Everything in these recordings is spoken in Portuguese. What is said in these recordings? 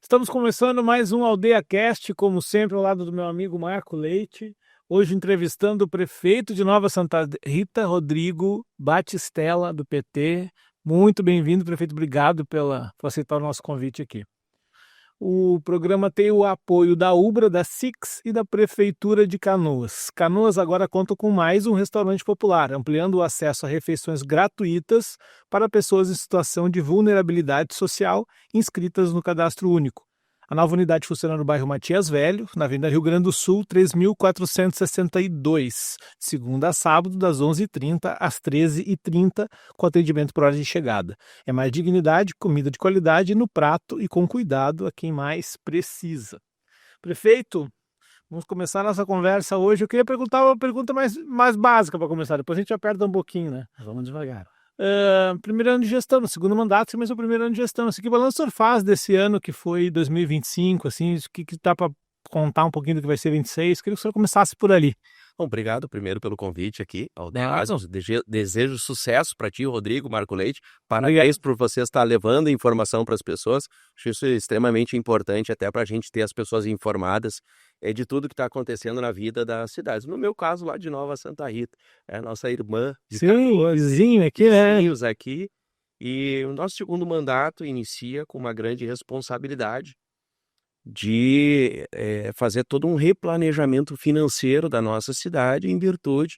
Estamos começando mais um AldeiaCast, como sempre, ao lado do meu amigo Marco Leite. Hoje entrevistando o prefeito de Nova Santa Rita, Rodrigo Batistella, do PT. Muito bem-vindo, prefeito. Obrigado por aceitar o nosso convite aqui. O programa tem o apoio da Ubra, da Six e da Prefeitura de Canoas. Canoas agora conta com mais um restaurante popular, ampliando o acesso a refeições gratuitas para pessoas em situação de vulnerabilidade social inscritas no Cadastro Único. A nova unidade funciona no bairro Matias Velho, na Avenida Rio Grande do Sul, 3462, de segunda a sábado, das 11h30 às 13h30, com atendimento por hora de chegada. É mais dignidade, comida de qualidade no prato e com cuidado a quem mais precisa. Prefeito, vamos começar nossa conversa hoje. Eu queria perguntar uma pergunta mais básica para começar, depois a gente aperta um pouquinho, né? Vamos devagar. Primeiro ano de gestão, no segundo mandato, mas é o primeiro ano de gestão. Que balanço o senhor faz desse ano que foi 2025, assim, o que dá para contar um pouquinho do que vai ser 26? Queria que o senhor começasse por ali. Bom, obrigado primeiro pelo convite aqui ao Dejason. Desejo sucesso para ti, Rodrigo, Marco Leite. Parabéns por você estar levando informação para as pessoas. Acho isso extremamente importante até para a gente ter as pessoas informadas de tudo que está acontecendo na vida das cidades. No meu caso, lá de Nova Santa Rita, é a nossa irmã. Sim, o vizinho aqui, né? Vizinhos aqui. E o nosso segundo mandato inicia com uma grande responsabilidade de fazer todo um replanejamento financeiro da nossa cidade em virtude.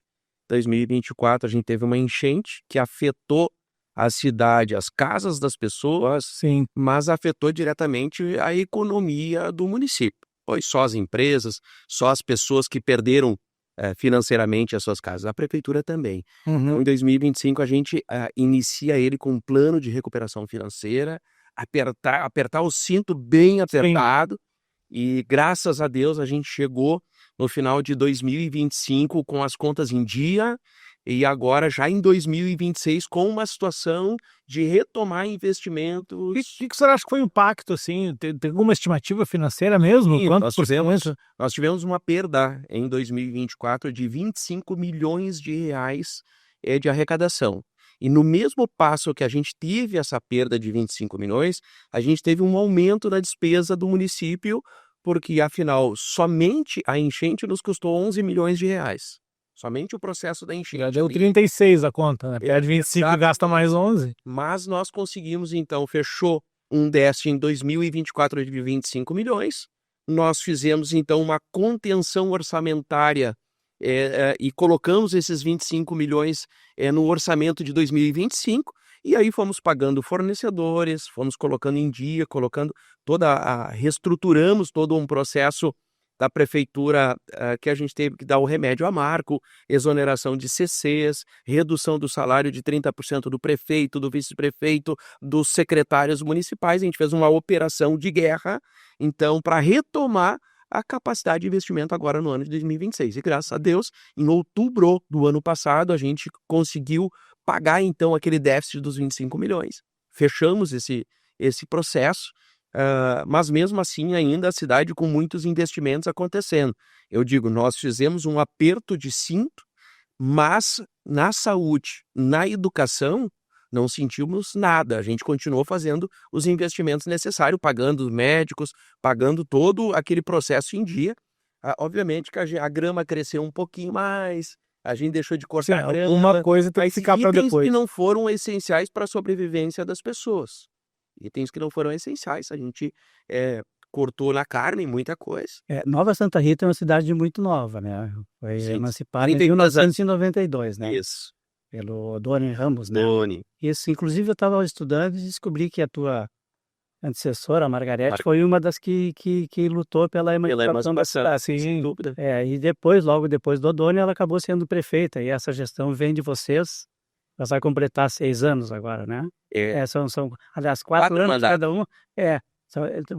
2024 a gente teve uma enchente que afetou a cidade, as casas das pessoas, Sim, mas afetou diretamente a economia do município. Pois só as empresas, só as pessoas que perderam financeiramente as suas casas, a prefeitura também. Então, em 2025 a gente inicia ele com um plano de recuperação financeira, apertar o cinto bem apertado. Sim. E graças a Deus a gente chegou no final de 2025 com as contas em dia e agora já em 2026 com uma situação de retomar investimentos. O que o senhor acha que foi o impacto, assim? Tem alguma estimativa financeira mesmo? Sim, nós tivemos uma perda em 2024 de 25 milhões de reais de arrecadação. E no mesmo passo que a gente teve essa perda de 25 milhões, a gente teve um aumento na despesa do município, porque, afinal, somente a enchente nos custou 11 milhões de reais. Somente o processo da enchente. Já deu 36 a conta, né? Perde 25 e gasta mais 11. Mas nós conseguimos, então, fechou um déficit em 2024 de 25 milhões. Nós fizemos, então, uma contenção orçamentária e colocamos esses 25 milhões no orçamento de 2025, e aí fomos pagando fornecedores, fomos colocando em dia, reestruturamos todo um processo da prefeitura que a gente teve que dar o remédio a Marco, exoneração de CCs, redução do salário de 30% do prefeito, do vice-prefeito, dos secretários municipais. A gente fez uma operação de guerra, então, para retomar a capacidade de investimento agora no ano de 2026. E graças a Deus, em outubro do ano passado, a gente conseguiu pagar então aquele déficit dos 25 milhões. Fechamos esse processo, mas mesmo assim ainda a cidade com muitos investimentos acontecendo. Eu digo, nós fizemos um aperto de cinto, mas na saúde, na educação, não sentimos nada. A gente continuou fazendo os investimentos necessários, pagando médicos, pagando todo aquele processo em dia. Obviamente que a grama cresceu um pouquinho mais, a gente deixou de cortar a grama. Uma coisa tem que ficar para depois. Itens que não foram essenciais para a sobrevivência das pessoas. Itens que não foram essenciais. A gente cortou na carne muita coisa. Nova Santa Rita é uma cidade muito nova, né? Foi emancipada em 1992, né? Isso. Pelo Doni Ramos, né? Doni. Isso, inclusive eu estava estudando e descobri que a tua antecessora, a Margarete, foi uma das que lutou pela emancipação da cidade. Sem dúvida. E depois, logo depois do Doni, ela acabou sendo prefeita, e essa gestão vem de vocês. Ela vai completar 6 anos agora, né? São aliás, 4 anos cada um.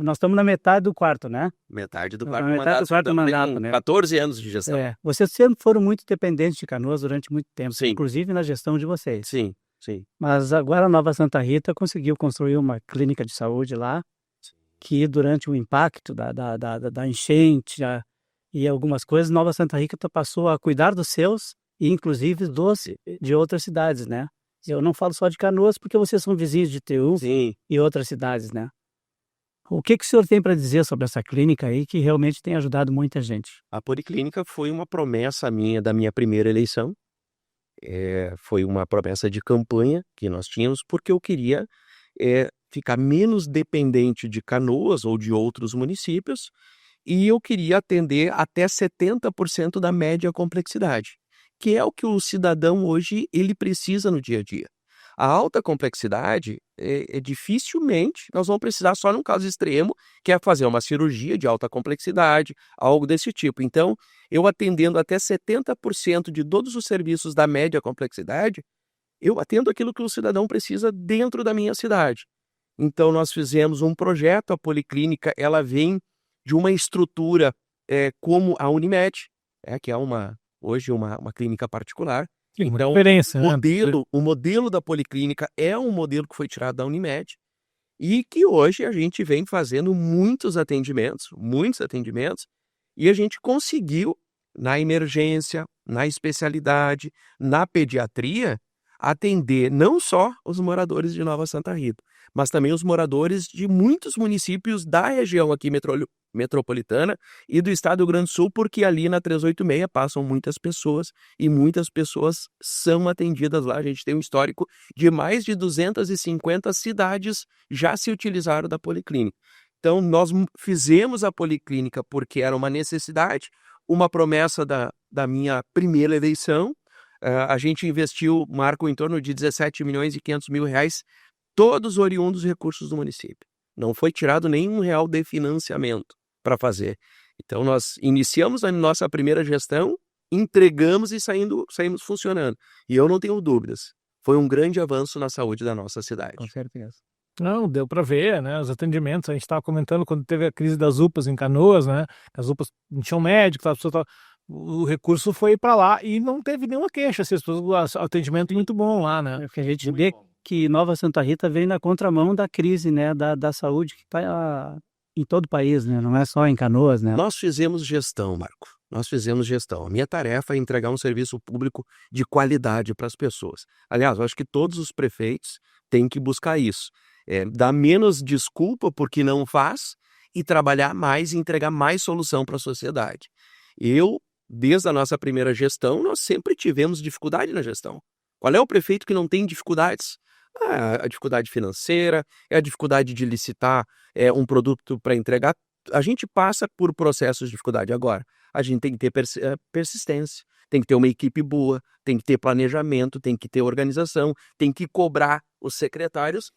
Nós estamos na metade do quarto, né? Metade do quarto mandato, né? 14 anos de gestão. Vocês sempre foram muito dependentes de Canoas durante muito tempo, Sim. Inclusive na gestão de vocês. Sim. Mas agora a Nova Santa Rita conseguiu construir uma clínica de saúde lá, que durante o impacto da enchente e algumas coisas, Nova Santa Rita passou a cuidar dos seus, e inclusive de outras cidades, né? Eu não falo só de Canoas, porque vocês são vizinhos de Teu e outras cidades, né? O que o senhor tem para dizer sobre essa clínica aí que realmente tem ajudado muita gente? A Policlínica foi uma promessa minha da minha primeira eleição. Foi uma promessa de campanha que nós tínhamos, porque eu queria ficar menos dependente de Canoas ou de outros municípios, e eu queria atender até 70% da média complexidade, que é o que o cidadão hoje ele precisa no dia a dia. A alta complexidade, dificilmente nós vamos precisar só num caso extremo, que é fazer uma cirurgia de alta complexidade, algo desse tipo. Então, eu atendendo até 70% de todos os serviços da média complexidade, eu atendo aquilo que o cidadão precisa dentro da minha cidade. Então, nós fizemos um projeto, a Policlínica, ela vem de uma estrutura como a Unimed, que é hoje uma clínica particular. Sim, uma Então, diferença, né? o modelo da Policlínica é um modelo que foi tirado da Unimed e que hoje a gente vem fazendo muitos atendimentos, e a gente conseguiu, na emergência, na especialidade, na pediatria, atender não só os moradores de Nova Santa Rita, mas também os moradores de muitos municípios da região aqui metropolitana e do estado do Rio Grande do Sul, porque ali na 386 passam muitas pessoas e muitas pessoas são atendidas lá. A gente tem um histórico de mais de 250 cidades já se utilizaram da Policlínica. Então, nós fizemos a Policlínica porque era uma necessidade, uma promessa da minha primeira eleição. A gente investiu, Marco, em torno de 17 milhões e 500 mil reais, todos oriundos dos recursos do município. Não foi tirado nenhum real de financiamento para fazer. Então, nós iniciamos a nossa primeira gestão, entregamos e saímos funcionando. E eu não tenho dúvidas, foi um grande avanço na saúde da nossa cidade. Com certeza. Não, deu para ver, né? Os atendimentos. A gente estava comentando quando teve a crise das UPAs em Canoas, né? As UPAs não tinham médico, o recurso foi para lá e não teve nenhuma queixa. O atendimento muito bom lá, né? Porque a gente vê que Nova Santa Rita vem na contramão da crise, né, da saúde que está em todo o país, né? Não é só em Canoas, né? Nós fizemos gestão, Marco. Nós fizemos gestão. A minha tarefa é entregar um serviço público de qualidade para as pessoas. Aliás, eu acho que todos os prefeitos têm que buscar isso. Dar menos desculpa porque não faz e trabalhar mais e entregar mais solução para a sociedade. Desde a nossa primeira gestão, nós sempre tivemos dificuldade na gestão. Qual é o prefeito que não tem dificuldades? A dificuldade financeira, a dificuldade de licitar um produto para entregar. A gente passa por processos de dificuldade. Agora, a gente tem que ter persistência, tem que ter uma equipe boa, tem que ter planejamento, tem que ter organização, tem que cobrar os secretários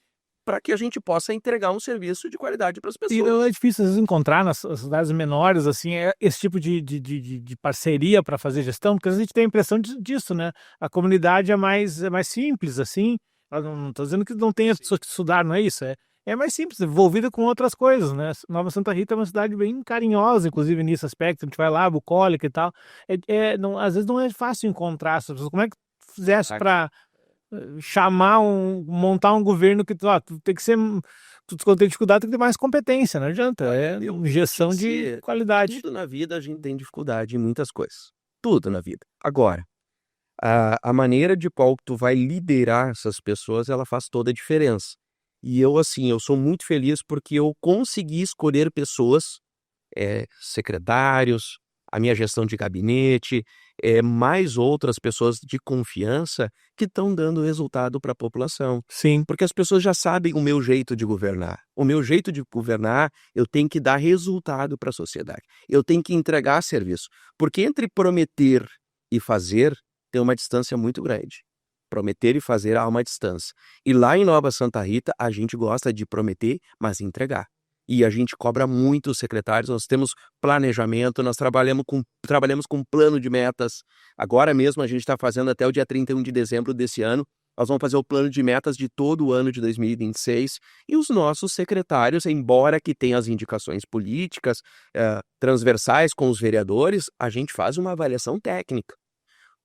para que a gente possa entregar um serviço de qualidade para as pessoas. E é difícil às vezes encontrar nas cidades menores assim esse tipo de parceria para fazer gestão, porque a gente tem a impressão disso, né? A comunidade é mais simples assim. Eu não estou dizendo que não tenha pessoas que estudar, não é isso? É mais simples, envolvida com outras coisas, né? Nova Santa Rita é uma cidade bem carinhosa, inclusive nesse aspecto. A gente vai lá, bucólica e tal. Às vezes não é fácil encontrar essas pessoas. Como é que fizesse para montar um governo que tu tem que ser, quando tem dificuldade, tem que ter mais competência, não adianta, injeção de qualidade. Tudo na vida a gente tem dificuldade em muitas coisas, tudo na vida. Agora, a maneira de qual tu vai liderar essas pessoas, ela faz toda a diferença. E eu sou muito feliz porque eu consegui escolher pessoas, secretários, a minha gestão de gabinete, mais outras pessoas de confiança que estão dando resultado para a população. Sim. Porque as pessoas já sabem o meu jeito de governar. O meu jeito de governar, eu tenho que dar resultado para a sociedade. Eu tenho que entregar serviço. Porque entre prometer e fazer, tem uma distância muito grande. Prometer e fazer há uma distância. E lá em Nova Santa Rita, a gente gosta de prometer, mas entregar. E a gente cobra muito os secretários, nós temos planejamento, nós trabalhamos com plano de metas. Agora mesmo a gente está fazendo até o dia 31 de dezembro desse ano, nós vamos fazer o plano de metas de todo o ano de 2026. E os nossos secretários, embora que tenham as indicações políticas, transversais com os vereadores, a gente faz uma avaliação técnica.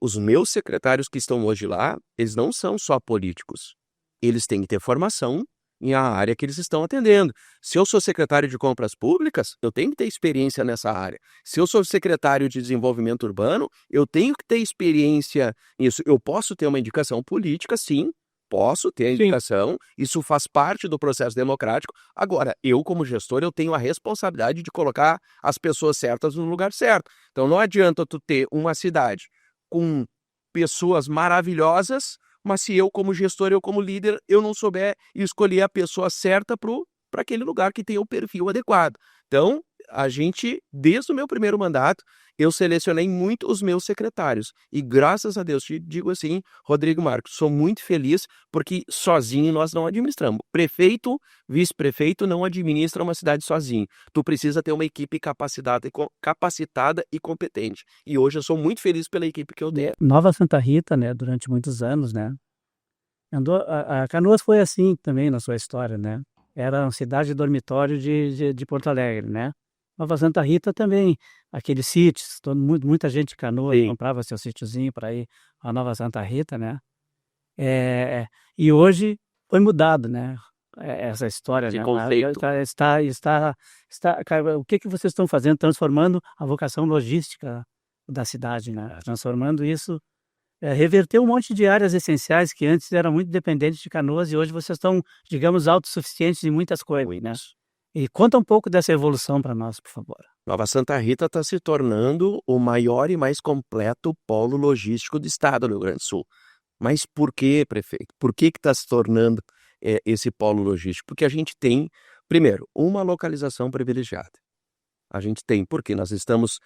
Os meus secretários que estão hoje lá, eles não são só políticos. Eles têm que ter formação em a área que eles estão atendendo. Se eu sou secretário de compras públicas, eu tenho que ter experiência nessa área. Se eu sou secretário de desenvolvimento urbano, eu tenho que ter experiência nisso. Eu posso ter uma indicação política, sim, Posso ter a Sim. indicação, isso faz parte do processo democrático. Agora, eu como gestor, eu tenho a responsabilidade de colocar as pessoas certas no lugar certo. Então não adianta tu ter uma cidade com pessoas maravilhosas, mas se eu como gestor, eu como líder, eu não souber escolher a pessoa certa para aquele lugar que tem o perfil adequado. Então, a gente, desde o meu primeiro mandato, eu selecionei muito os meus secretários. E graças a Deus, te digo assim, Rodrigo Marcos, sou muito feliz porque sozinho nós não administramos. Prefeito, vice-prefeito não administra uma cidade sozinho. Tu precisa ter uma equipe capacitada e competente. E hoje eu sou muito feliz pela equipe que eu tenho. Nova Santa Rita, né, durante muitos anos, né, a Canoas foi assim também na sua história, né, era uma cidade dormitório de Porto Alegre, né. Nova Santa Rita também, aqueles sítios, muita gente de Canoas Sim. comprava seu sítiozinho para ir a Nova Santa Rita, né. E hoje foi mudado, né, essa história, Esse né, conceito. cara, o que vocês estão fazendo? Transformando a vocação logística da cidade, né, transformando isso, reverter um monte de áreas essenciais que antes eram muito dependentes de Canoas e hoje vocês estão, digamos, autossuficientes em muitas coisas, né. E conta um pouco dessa evolução para nós, por favor. Nova Santa Rita está se tornando o maior e mais completo polo logístico do estado do Rio Grande do Sul. Mas por que, prefeito? Por que está se tornando esse polo logístico? Porque a gente tem, primeiro, uma localização privilegiada. A gente tem, porque nós estamos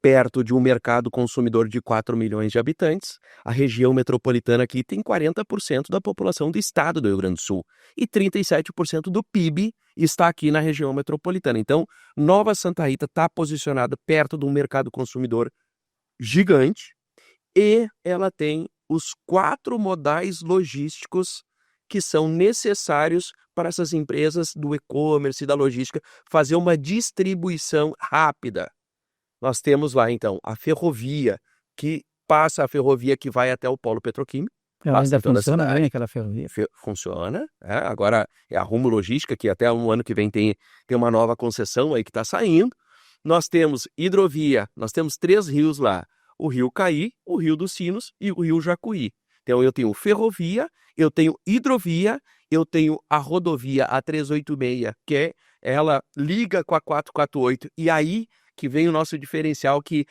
perto de um mercado consumidor de 4 milhões de habitantes. A região metropolitana aqui tem 40% da população do estado do Rio Grande do Sul. E 37% do PIB está aqui na região metropolitana. Então, Nova Santa Rita está posicionada perto de um mercado consumidor gigante e ela tem os 4 modais logísticos que são necessários para essas empresas do e-commerce e da logística fazer uma distribuição rápida. Nós temos lá, então, a ferrovia, que passa a ferrovia que vai até o polo petroquímico. Ela Passa ainda em toda a funciona cidade. bem, aquela ferrovia? Funciona. Agora é a Rumo Logística, que até o ano que vem tem uma nova concessão aí que está saindo. Nós temos hidrovia, nós temos 3 rios lá. O Rio Caí, o Rio dos Sinos e o Rio Jacuí. Então eu tenho ferrovia, eu tenho hidrovia, eu tenho a rodovia A386, que ela liga com a 448, e aí que vem o nosso diferencial, que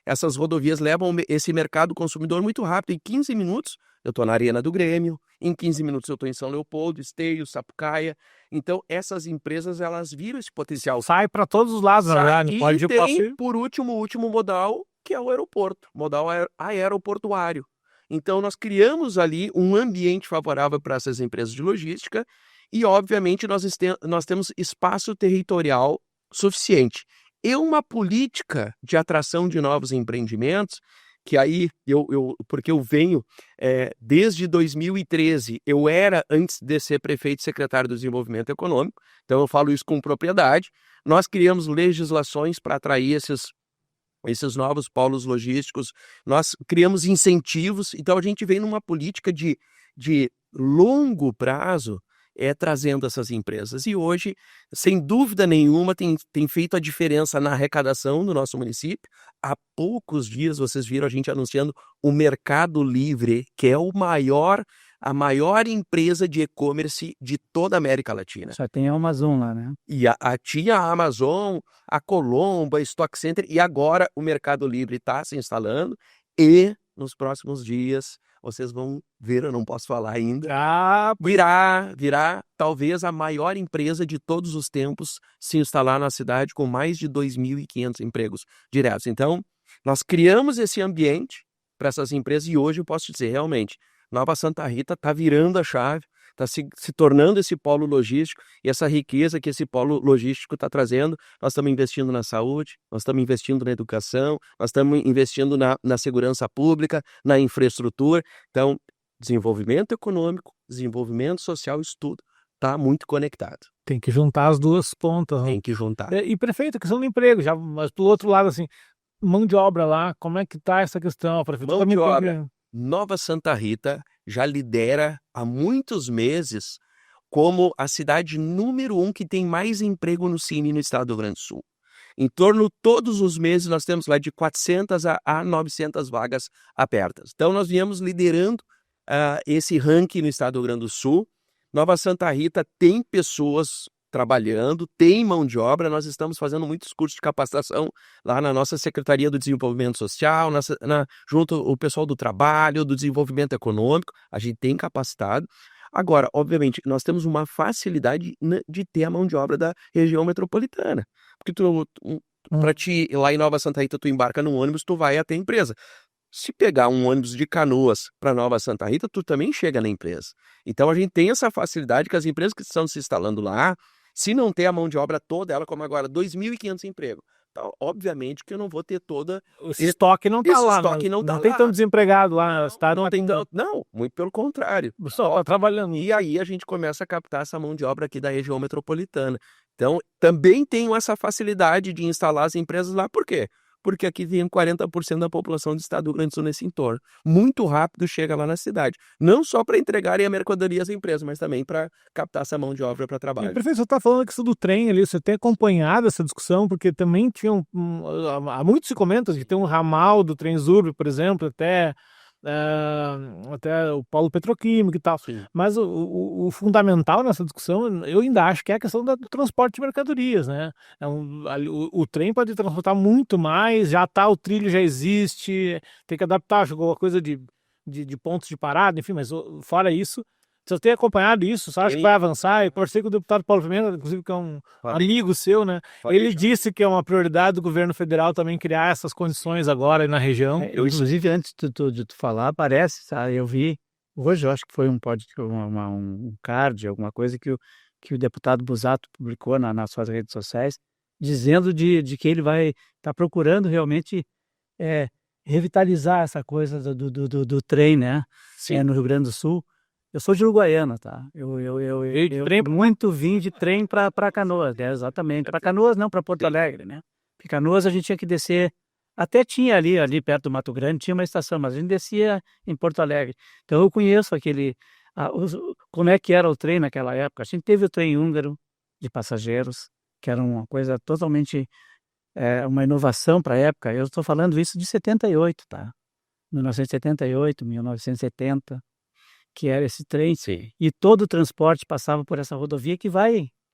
essas rodovias levam esse mercado consumidor muito rápido. Em 15 minutos eu estou na Arena do Grêmio, em 15 minutos eu estou em São Leopoldo, Esteio, Sapucaia. Então essas empresas, elas viram esse potencial. Sai para todos os lados, na verdade. E Pode ir, posso tem, ir. por último, o último modal, que é o aeroporto, modal aeroportuário. Então, nós criamos ali um ambiente favorável para essas empresas de logística e, obviamente, nós temos espaço territorial suficiente. E uma política de atração de novos empreendimentos, que aí, porque eu venho desde 2013, eu era, antes de ser prefeito e secretário do Desenvolvimento Econômico, então eu falo isso com propriedade. Nós criamos legislações para atrair esses novos polos logísticos, nós criamos incentivos, então a gente vem numa política de longo prazo trazendo essas empresas. E hoje, sem dúvida nenhuma, tem feito a diferença na arrecadação do nosso município. Há poucos dias vocês viram a gente anunciando o Mercado Livre, que é a maior empresa de e-commerce de toda a América Latina. Só tem a Amazon lá, né? E tinha a Amazon, a Colombo, a Stock Center, e agora o Mercado Livre está se instalando e nos próximos dias vocês vão ver, eu não posso falar ainda, virá talvez a maior empresa de todos os tempos se instalar na cidade com mais de 2.500 empregos diretos. Então, nós criamos esse ambiente para essas empresas e hoje eu posso dizer, realmente, Nova Santa Rita está virando a chave, está se tornando esse polo logístico e essa riqueza que esse polo logístico está trazendo. Nós estamos investindo na saúde, nós estamos investindo na educação, nós estamos investindo na segurança pública, na infraestrutura. Então, desenvolvimento econômico, desenvolvimento social, isso tudo está muito conectado. Tem que juntar as duas pontas. Tem que juntar. E prefeito, a questão do emprego, mas do outro lado, assim, mão de obra lá, como é que está essa questão? Mão de obra. Nova Santa Rita já lidera há muitos meses como a cidade número 1 que tem mais emprego no Cine no estado do Rio Grande do Sul. Em torno, todos os meses, nós temos lá de 400 a 900 vagas abertas. Então, nós viemos liderando esse ranking no estado do Rio Grande do Sul. Nova Santa Rita tem pessoas trabalhando, tem mão de obra, nós estamos fazendo muitos cursos de capacitação lá na nossa Secretaria do Desenvolvimento Social, junto o pessoal do trabalho, do desenvolvimento econômico, a gente tem capacitado. Agora, obviamente, nós temos uma facilidade de ter a mão de obra da região metropolitana, porque para ti, lá em Nova Santa Rita, tu embarca num ônibus, tu vai até a empresa. Se pegar um ônibus de Canoas para Nova Santa Rita, tu também chega na empresa. Então a gente tem essa facilidade que as empresas que estão se instalando lá, se não ter a mão de obra toda, ela como agora, 2.500 empregos. Então, obviamente que eu não vou ter toda... Esse estoque não está lá. Estoque não tem tanto desempregado lá no estado. Não, muito pelo contrário. Só trabalhando. E aí a gente começa a captar essa mão de obra aqui da região metropolitana. Então, também tenho essa facilidade de instalar as empresas lá. Por quê? Porque aqui tem 40% da população do estado do Rio Grande do Sul nesse entorno. Muito rápido chega lá na cidade. Não só para entregarem a mercadoria às empresas, mas também para captar essa mão de obra para trabalho. Prefeito, você está falando a questão do trem ali, você tem acompanhado essa discussão, porque também há muito se comenta que tem um ramal do Transurb, por exemplo, até o polo petroquímico e tal. Sim. Mas o fundamental nessa discussão, eu ainda acho que é a questão do transporte de mercadorias, né? O trem pode transportar muito mais, o trilho já existe, tem que adaptar, alguma coisa de pontos de parada, enfim, mas fora isso, você tem acompanhado isso, você acha que vai avançar? Eu conversei com o deputado Paulo Pimenta, inclusive, que é um amigo seu, né? Ele disse que é uma prioridade do governo federal também criar essas condições agora na região. Inclusive, antes de tu falar, parece, sabe, eu vi, hoje eu acho que foi um card, alguma coisa que o deputado Busato publicou nas suas redes sociais, dizendo de que ele vai estar procurando realmente revitalizar essa coisa do trem, né? Sim. No Rio Grande do Sul. Eu sou de Uruguaiana, tá? Eu muito vim de trem para Canoas, né? Exatamente. Para Canoas não, para Porto Alegre, né? Porque Canoas a gente tinha que descer, até tinha ali perto do Mato Grande, tinha uma estação, mas a gente descia em Porto Alegre. Então eu conheço como é que era o trem naquela época. A gente teve o trem húngaro de passageiros, que era uma coisa totalmente, uma inovação para a época. Eu estou falando isso de 78, tá? 1978, 1970. Que era esse trem, Sim. E todo o transporte passava por essa rodovia que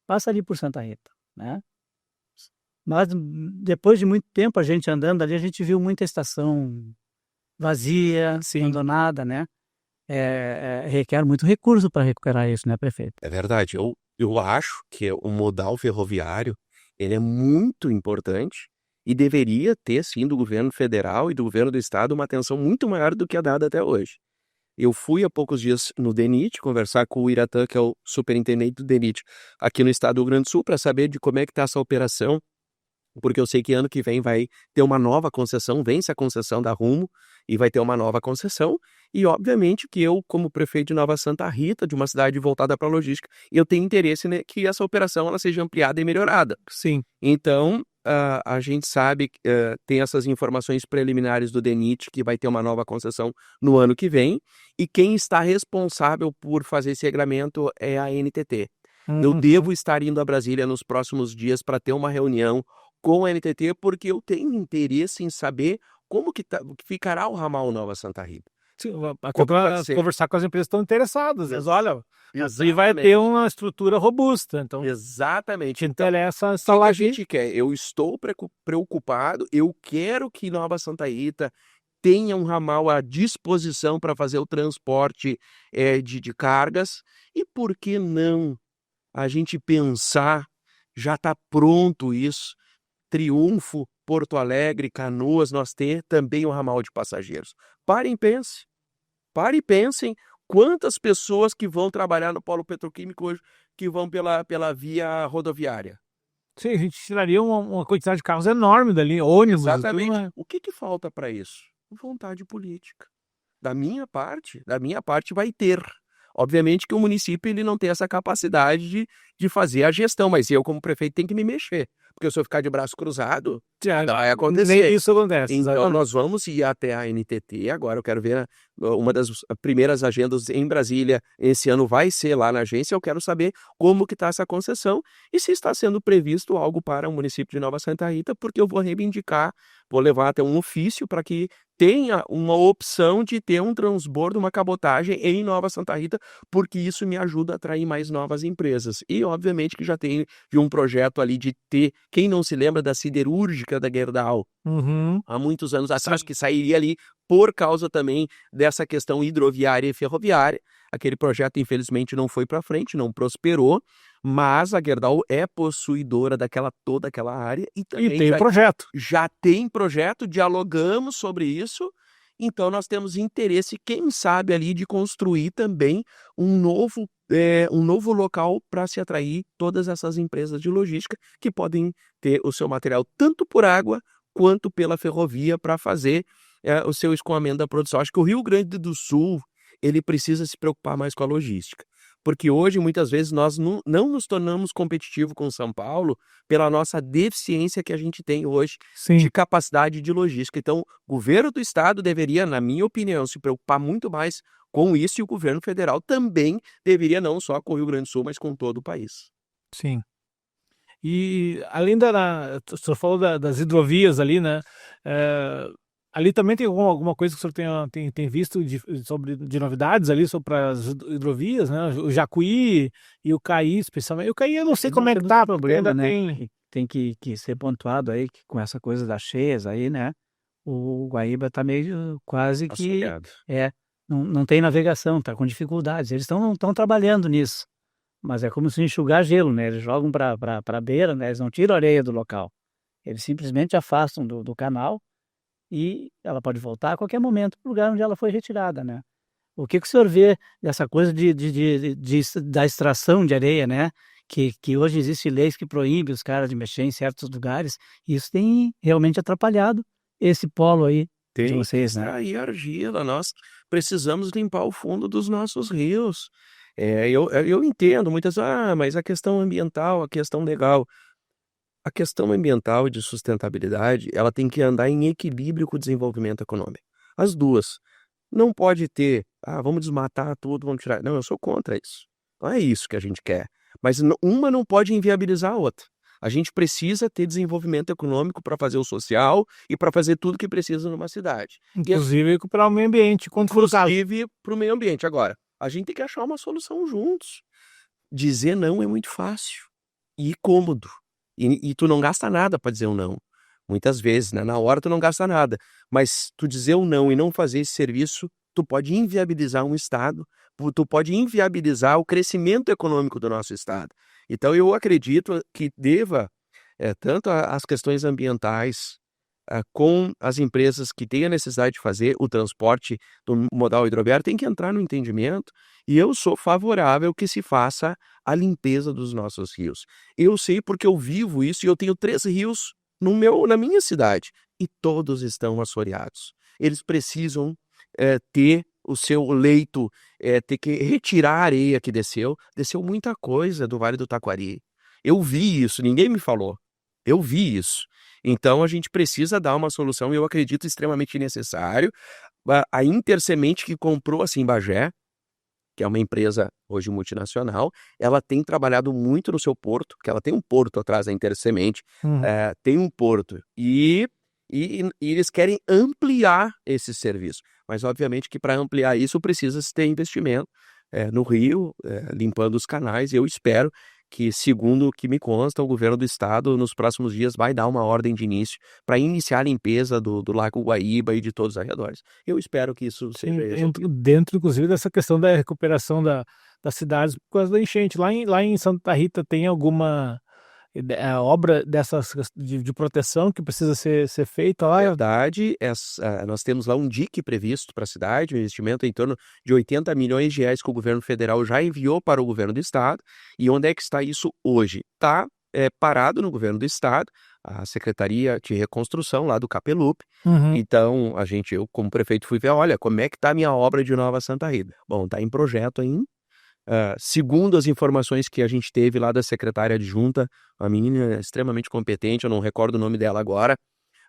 passa ali por Santa Rita, né? Mas depois de muito tempo a gente andando ali, a gente viu muita estação vazia, abandonada, né? Requer muito recurso para recuperar isso, né, prefeito? É verdade. Eu acho que o modal ferroviário ele é muito importante e deveria ter, sim, do governo federal e do governo do estado uma atenção muito maior do que é dada até hoje. Eu fui há poucos dias no DENIT conversar com o Iratã, que é o superintendente do DENIT aqui no estado do Rio Grande do Sul, para saber de como é que está essa operação, porque eu sei que ano que vem vai ter uma nova concessão, vence a concessão da Rumo e vai ter uma nova concessão, e obviamente que eu, como prefeito de Nova Santa Rita, de uma cidade voltada para a logística, eu tenho interesse, né, que essa operação ela seja ampliada e melhorada. Sim. Então, a gente sabe, tem essas informações preliminares do DENIT, que vai ter uma nova concessão no ano que vem, e quem está responsável por fazer esse regramento é a NTT. Eu devo estar indo a Brasília nos próximos dias para ter uma reunião com a NTT, porque eu tenho interesse em saber como que ficará o ramal Nova Santa Rita. Conversar com as empresas que estão interessadas. Mas olha, Exatamente. vai ter uma estrutura robusta. Então, exatamente. te interessa O instalar que a gente quer? Eu estou preocupado, eu quero que Nova Santa Rita tenha um ramal à disposição para fazer o transporte de cargas. E por que não a gente pensar, já está pronto isso, Triunfo, Porto Alegre, Canoas, nós ter também um ramal de passageiros. Parem e pensem quantas pessoas que vão trabalhar no polo petroquímico hoje que vão pela via rodoviária. Sim, a gente tiraria uma quantidade de carros enorme dali, ônibus. Exatamente. Tudo, né? O que falta para isso? Vontade política. Da minha parte vai ter. Obviamente que o município ele não tem essa capacidade de de fazer a gestão, mas eu, como prefeito, tenho que me mexer. Porque se eu ficar de braço cruzado, Já, vai acontecer. nem isso acontece. Então, exatamente. nós vamos ir até a NTT. Agora, eu quero ver uma das primeiras agendas em Brasília. Esse ano vai ser lá na agência. Eu quero saber como que está essa concessão e se está sendo previsto algo para o município de Nova Santa Rita, porque eu vou reivindicar, vou levar até um ofício para que tenha uma opção de ter um transbordo, uma cabotagem em Nova Santa Rita, porque isso me ajuda a atrair mais novas empresas. E, obviamente, que já tem um projeto ali de ter, quem não se lembra da siderúrgica da Gerdau, Uhum. há muitos anos atrás, que sairia ali por causa também dessa questão hidroviária e ferroviária. Aquele projeto, infelizmente, não foi para frente, não prosperou, mas a Gerdau é possuidora toda aquela área e E também tem o projeto. já tem projeto, dialogamos sobre isso, então nós temos interesse, quem sabe, ali de construir também um novo local para se atrair todas essas empresas de logística que podem ter o seu material tanto por água quanto pela ferrovia para fazer o seu escoamento da produção. Acho que o Rio Grande do Sul ele precisa se preocupar mais com a logística, porque hoje muitas vezes nós não nos tornamos competitivos com São Paulo pela nossa deficiência que a gente tem hoje Sim. de capacidade de logística. Então, o governo do estado deveria, na minha opinião, se preocupar muito mais com isso, e o governo federal também deveria, não só com o Rio Grande do Sul, mas com todo o país. Sim. E além o senhor falou das hidrovias ali, né? Ali também tem alguma coisa que o senhor tem visto de novidades ali sobre as hidrovias, né? O Jacuí e o Caí, especialmente. O Caí eu não sei como é que tá, problema, ainda né? tem. Tem que ser pontuado aí que com essa coisa das cheias aí, né? O Guaíba tá meio quase que Assoreado. não tem navegação, tá com dificuldades. Eles estão trabalhando nisso, mas é como se enxugar gelo, né? Eles jogam para a beira, né? Eles não tiram a areia do local. Eles simplesmente afastam do canal e ela pode voltar a qualquer momento para o lugar onde ela foi retirada, né? O que o senhor vê dessa coisa da extração de areia, né? Que hoje existem leis que proíbem os caras de mexer em certos lugares, e isso tem realmente atrapalhado esse polo aí de vocês, né? Extrair argila, nós precisamos limpar o fundo dos nossos rios. Eu entendo muitas, mas a questão ambiental, a questão legal. A questão ambiental e de sustentabilidade, ela tem que andar em equilíbrio com o desenvolvimento econômico. As duas. Não pode ter, vamos desmatar tudo, vamos tirar. Não, eu sou contra isso. Não é isso que a gente quer. Mas uma não pode inviabilizar a outra. A gente precisa ter desenvolvimento econômico para fazer o social e para fazer tudo que precisa numa cidade. Inclusive recuperar o meio ambiente, quando for o caso. Inclusive para o meio ambiente. Agora, a gente tem que achar uma solução juntos. Dizer não é muito fácil e cômodo. E tu não gasta nada para dizer um não. Muitas vezes, né? Na hora tu não gasta nada. Mas tu dizer um não e não fazer esse serviço, tu pode inviabilizar um estado, tu pode inviabilizar o crescimento econômico do nosso estado. Então eu acredito que deva, tanto as questões ambientais, com as empresas que têm a necessidade de fazer o transporte do modal hidroviário, tem que entrar no entendimento, e eu sou favorável que se faça a limpeza dos nossos rios. Eu sei porque eu vivo isso, e eu tenho 3 rios na minha cidade, e todos estão assoreados. Eles precisam ter o seu leito, ter que retirar a areia que desceu muita coisa do Vale do Taquari. Eu vi isso, ninguém me falou. Eu vi isso. Então a gente precisa dar uma solução, e eu acredito extremamente necessário. A Intersemente, que comprou a Simbagé, que é uma empresa hoje multinacional, ela tem trabalhado muito no seu porto, que ela tem um porto atrás da Intersemente, tem um porto, e eles querem ampliar esse serviço. Mas obviamente que para ampliar isso precisa-se ter investimento no rio, limpando os canais, e eu espero que, segundo o que me consta, o governo do estado, nos próximos dias, vai dar uma ordem de início para iniciar a limpeza do Lago Guaíba e de todos os arredores. Eu espero que isso seja resolvido. Dentro, inclusive, dessa questão da recuperação das cidades por causa da enchente. Lá em Santa Rita tem alguma obra dessas de proteção que precisa ser feita lá? Na verdade, nós temos lá um dique previsto para a cidade, um investimento em torno de 80 milhões de reais que o governo federal já enviou para o governo do estado. E onde é que está isso hoje? Está parado no governo do estado, a Secretaria de Reconstrução lá do Capelup. Então, eu como prefeito fui ver, olha, como é que está a minha obra de Nova Santa Rita? Bom, está em projeto ainda. Segundo as informações que a gente teve lá da secretária adjunta, uma menina extremamente competente, eu não recordo o nome dela agora,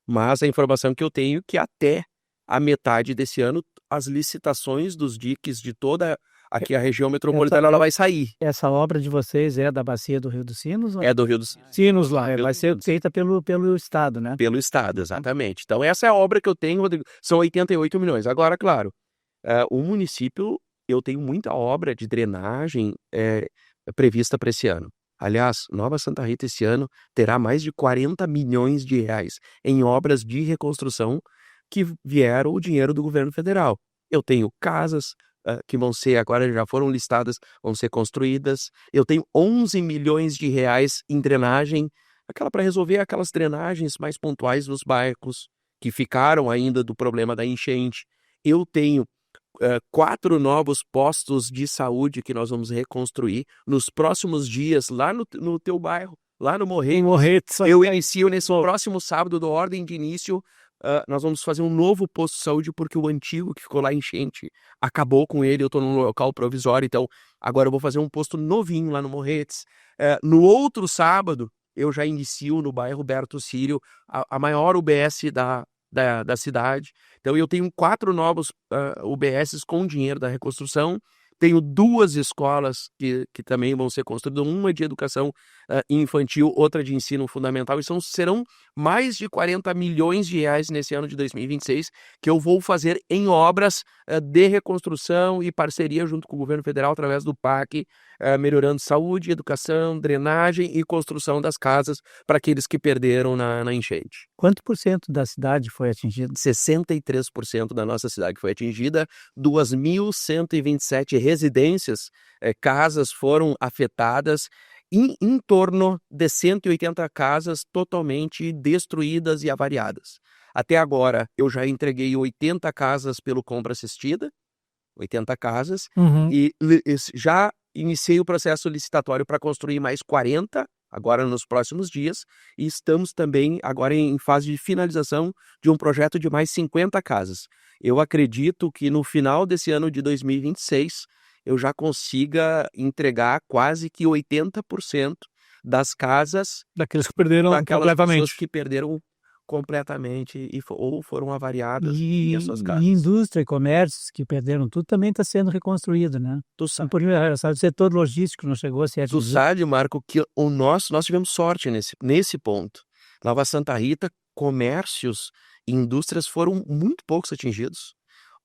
mas a informação que eu tenho é que até a metade desse ano, as licitações dos diques de toda aqui a região metropolitana, ela vai sair. Essa obra de vocês é da bacia do Rio dos Sinos? É do Rio dos Sinos lá. Vai ser feita pelo Estado, né? Pelo Estado, exatamente. Então essa é a obra que eu tenho, Rodrigo. São 88 milhões. Agora, claro, o município, eu tenho muita obra de drenagem prevista para esse ano. Aliás, Nova Santa Rita esse ano terá mais de 40 milhões de reais em obras de reconstrução que vieram o dinheiro do governo federal. Eu tenho casas que vão ser, agora já foram listadas, vão ser construídas. Eu tenho 11 milhões de reais em drenagem, aquela para resolver aquelas drenagens mais pontuais nos bairros que ficaram ainda do problema da enchente. Eu tenho 4 novos postos de saúde que nós vamos reconstruir nos próximos dias lá no teu bairro, lá no Morretes. Em Morretes. Eu inicio nesse próximo sábado, do ordem de início, nós vamos fazer um novo posto de saúde porque o antigo que ficou lá enchente acabou com ele, eu estou num local provisório, então agora eu vou fazer um posto novinho lá no Morretes. No outro sábado, eu já inicio no bairro Berto Sírio a maior UBS da cidade. Então eu tenho 4 novos UBSs com dinheiro da reconstrução, tenho 2 escolas que também vão ser construídas, uma de educação infantil, outra de ensino fundamental, e serão mais de 40 milhões de reais nesse ano de 2026 que eu vou fazer em obras de reconstrução e parceria junto com o governo federal através do PAC, melhorando saúde, educação, drenagem e construção das casas para aqueles que perderam na enchente. Quanto por cento da cidade foi atingido? 63% da nossa cidade foi atingida, 2.127 residências, casas foram afetadas, e em torno de 180 casas totalmente destruídas e avariadas. Até agora, eu já entreguei 80 casas pelo compra assistida, 80 casas, e já iniciei o processo licitatório para construir mais 40, agora nos próximos dias, e estamos também agora em fase de finalização de um projeto de mais 50 casas. Eu acredito que no final desse ano de 2026, eu já consiga entregar quase que 80% das casas daqueles que perderam completamente. Pessoas que perderam completamente ou foram avariadas E as suas casas. indústria e comércios que perderam tudo também está sendo reconstruído, né? Tu sabe, O setor logístico não chegou a ser tu atingido. sabe, Marco, que nós tivemos sorte nesse ponto. Nova Santa Rita, comércios e indústrias foram muito poucos atingidos.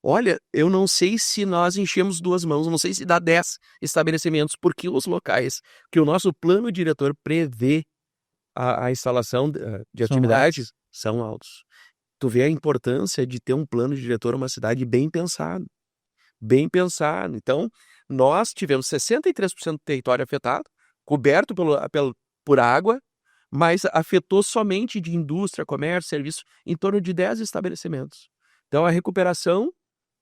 Olha, eu não sei se nós enchemos 2 mãos, não sei se dá 10 estabelecimentos por quilos locais, que o nosso plano diretor prevê a instalação de atividades são altos. Tu vê a importância de ter um plano diretor uma cidade bem pensado. Bem pensado. Então, nós tivemos 63% do território afetado, coberto por água, mas afetou somente de indústria, comércio, serviço, em torno de 10 estabelecimentos. Então, a recuperação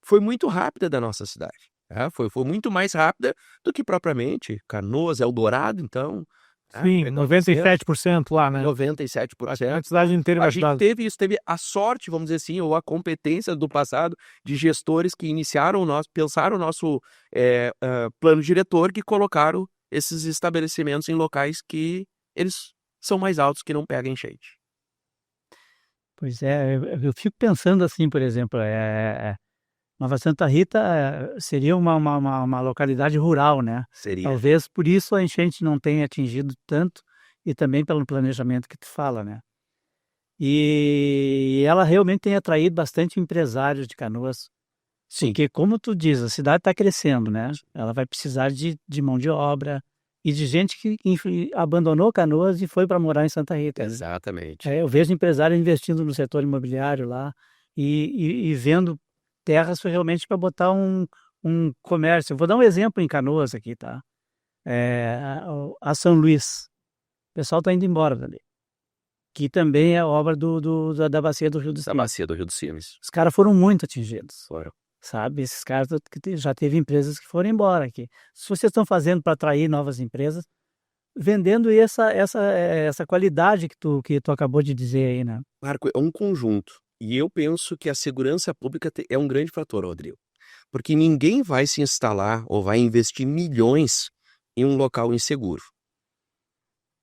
foi muito rápida da nossa cidade. Foi muito mais rápida do que propriamente Canoas, Eldorado, então. Sim, 97% lá, né? 97%. A cidade inteira A gente teve a sorte, vamos dizer assim, ou a competência do passado de gestores que pensaram o nosso plano diretor, que colocaram esses estabelecimentos em locais que eles são mais altos, que não pegam enchente. Pois é, eu fico pensando assim, por exemplo, Nova Santa Rita seria uma localidade rural, né? Seria. Talvez por isso a enchente não tenha atingido tanto, e também pelo planejamento que tu fala, né? E ela realmente tem atraído bastante empresários de Canoas. Sim. Porque, como tu diz, a cidade está crescendo, né? Ela vai precisar de mão de obra e de gente que abandonou Canoas e foi para morar em Santa Rita. Exatamente. Eu vejo empresários investindo no setor imobiliário lá e vendo terras realmente para botar um comércio. Eu vou dar um exemplo em Canoas aqui, tá? A São Luís. O pessoal está indo embora dali. Que também é obra da bacia do Rio dos Sinos. Da bacia do Rio dos Sinos. Os caras foram muito atingidos. Foram. Sabe? Esses caras já teve empresas que foram embora aqui. Se vocês estão fazendo para atrair novas empresas, vendendo essa qualidade que tu acabou de dizer aí, né? Marco, é um conjunto. E eu penso que a segurança pública é um grande fator, Rodrigo. Porque ninguém vai se instalar ou vai investir milhões em um local inseguro.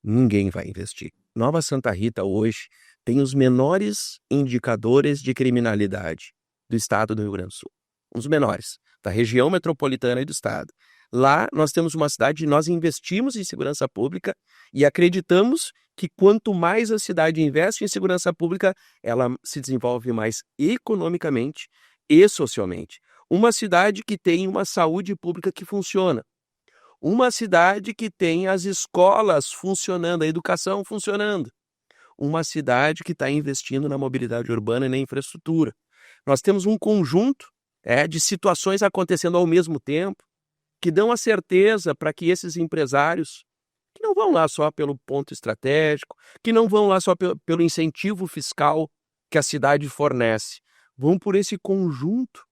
Ninguém vai investir. Nova Santa Rita hoje tem os menores indicadores de criminalidade do estado do Rio Grande do Sul. Os menores, da região metropolitana e do estado. Lá nós temos uma cidade, nós investimos em segurança pública e acreditamos que quanto mais a cidade investe em segurança pública, ela se desenvolve mais economicamente e socialmente. Uma cidade que tem uma saúde pública que funciona. Uma cidade que tem as escolas funcionando, a educação funcionando. Uma cidade que está investindo na mobilidade urbana e na infraestrutura. Nós temos um conjunto de situações acontecendo ao mesmo tempo que dão a certeza para que esses empresários, que não vão lá só pelo ponto estratégico, que não vão lá só pelo incentivo fiscal que a cidade fornece, vão por esse conjunto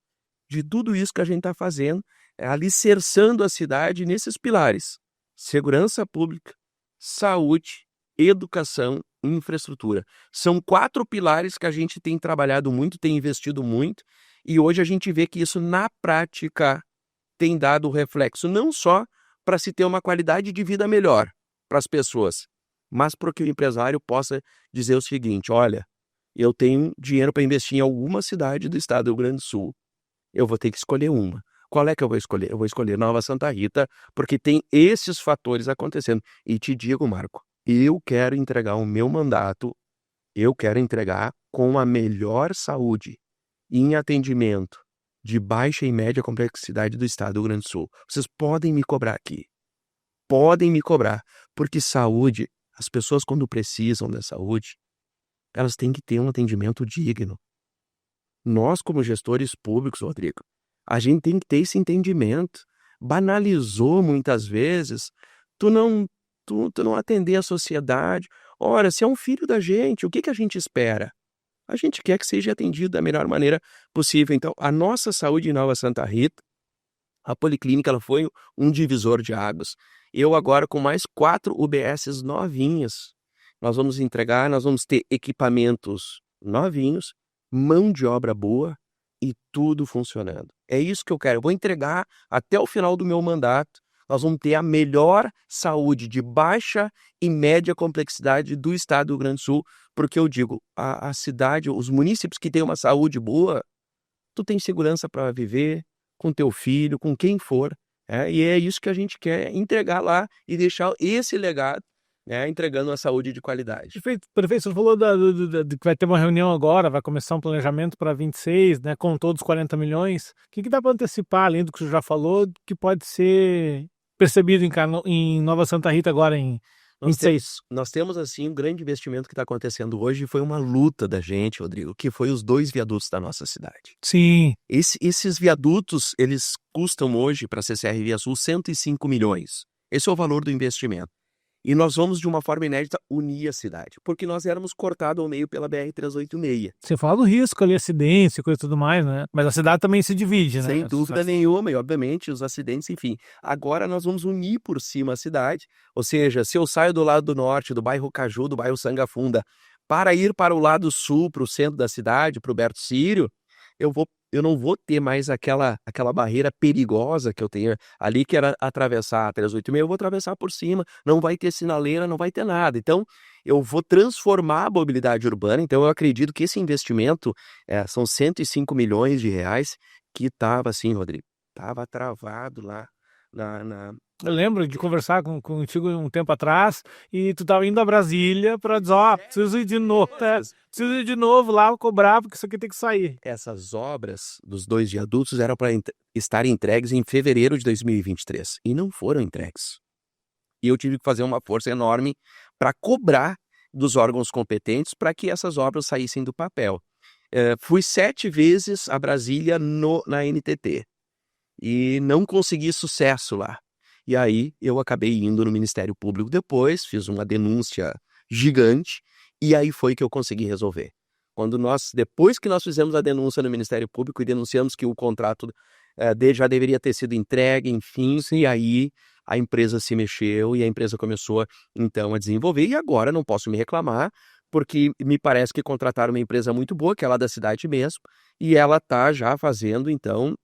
de tudo isso que a gente está fazendo, alicerçando a cidade nesses pilares: segurança pública, saúde, educação e infraestrutura. São 4 pilares que a gente tem trabalhado muito, tem investido muito, e hoje a gente vê que isso na prática tem dado reflexo não só para se ter uma qualidade de vida melhor para as pessoas, mas para que o empresário possa dizer o seguinte: olha, eu tenho dinheiro para investir em alguma cidade do estado do Rio Grande do Sul, eu vou ter que escolher uma. Qual é que eu vou escolher? Eu vou escolher Nova Santa Rita, porque tem esses fatores acontecendo. E te digo, Marco, eu quero entregar o meu mandato, eu quero entregar com a melhor saúde em atendimento de baixa e média complexidade do estado do Rio Grande do Sul. Vocês podem me cobrar aqui. Podem me cobrar. Porque saúde, as pessoas quando precisam da saúde, elas têm que ter um atendimento digno. Nós, como gestores públicos, Rodrigo, a gente tem que ter esse entendimento. Banalizou muitas vezes tu não atender a sociedade. Ora, se é um filho da gente, o que a gente espera? A gente quer que seja atendido da melhor maneira possível. Então, a nossa saúde em Nova Santa Rita, a policlínica, ela foi um divisor de águas. Eu agora, com mais 4 UBSs novinhas, nós vamos ter equipamentos novinhos, mão de obra boa e tudo funcionando. É isso que eu quero. Eu vou entregar até o final do meu mandato. Nós vamos ter a melhor saúde de baixa e média complexidade do estado do Rio Grande do Sul, porque eu digo, a cidade, os municípios que têm uma saúde boa, tu tem segurança para viver com teu filho, com quem for, e é isso que a gente quer entregar lá e deixar esse legado, entregando uma saúde de qualidade. Prefeito, você falou de que vai ter uma reunião agora, vai começar um planejamento para 26, né, com todos os 40 milhões. O que dá para antecipar, além do que você já falou, que pode ser percebido em Nova Santa Rita agora em 26? Nós temos, assim, um grande investimento que está acontecendo hoje, foi uma luta da gente, Rodrigo, que foi os 2 viadutos da nossa cidade. Sim. Esses viadutos, eles custam hoje, para a CCR Via Sul, 105 milhões. Esse é o valor do investimento. E nós vamos, de uma forma inédita, unir a cidade, porque nós éramos cortados ao meio pela BR-386. Você fala do risco ali, acidência, coisa e tudo mais, né? Mas a cidade também se divide, né? Sem dúvida nenhuma, e obviamente os acidentes, enfim. Agora nós vamos unir por cima a cidade, ou seja, se eu saio do lado do norte, do bairro Caju, do bairro Sangafunda, para ir para o lado sul, para o centro da cidade, para o Berto Sírio, eu não vou ter mais aquela barreira perigosa que eu tenho ali, que era atravessar a 386, eu vou atravessar por cima, não vai ter sinaleira, não vai ter nada. Então, eu vou transformar a mobilidade urbana. Então, eu acredito que esse investimento são 105 milhões de reais que estava assim, Rodrigo, estava travado lá Eu lembro de conversar contigo um tempo atrás e tu estava indo a Brasília para dizer, preciso ir de novo, preciso ir de novo lá cobrar, porque isso aqui tem que sair. Essas obras dos 2 viadutos eram para estar entregues em fevereiro de 2023 e não foram entregues. E eu tive que fazer uma força enorme para cobrar dos órgãos competentes para que essas obras saíssem do papel. Fui 7 vezes a Brasília na NTT e não consegui sucesso lá. E aí eu acabei indo no Ministério Público depois, fiz uma denúncia gigante, e aí foi que eu consegui resolver. Depois que nós fizemos a denúncia no Ministério Público e denunciamos que o contrato já deveria ter sido entregue, enfim, e aí a empresa se mexeu e a empresa começou então a desenvolver, e agora não posso me reclamar, porque me parece que contrataram uma empresa muito boa, que é lá da cidade mesmo, e ela está já fazendo então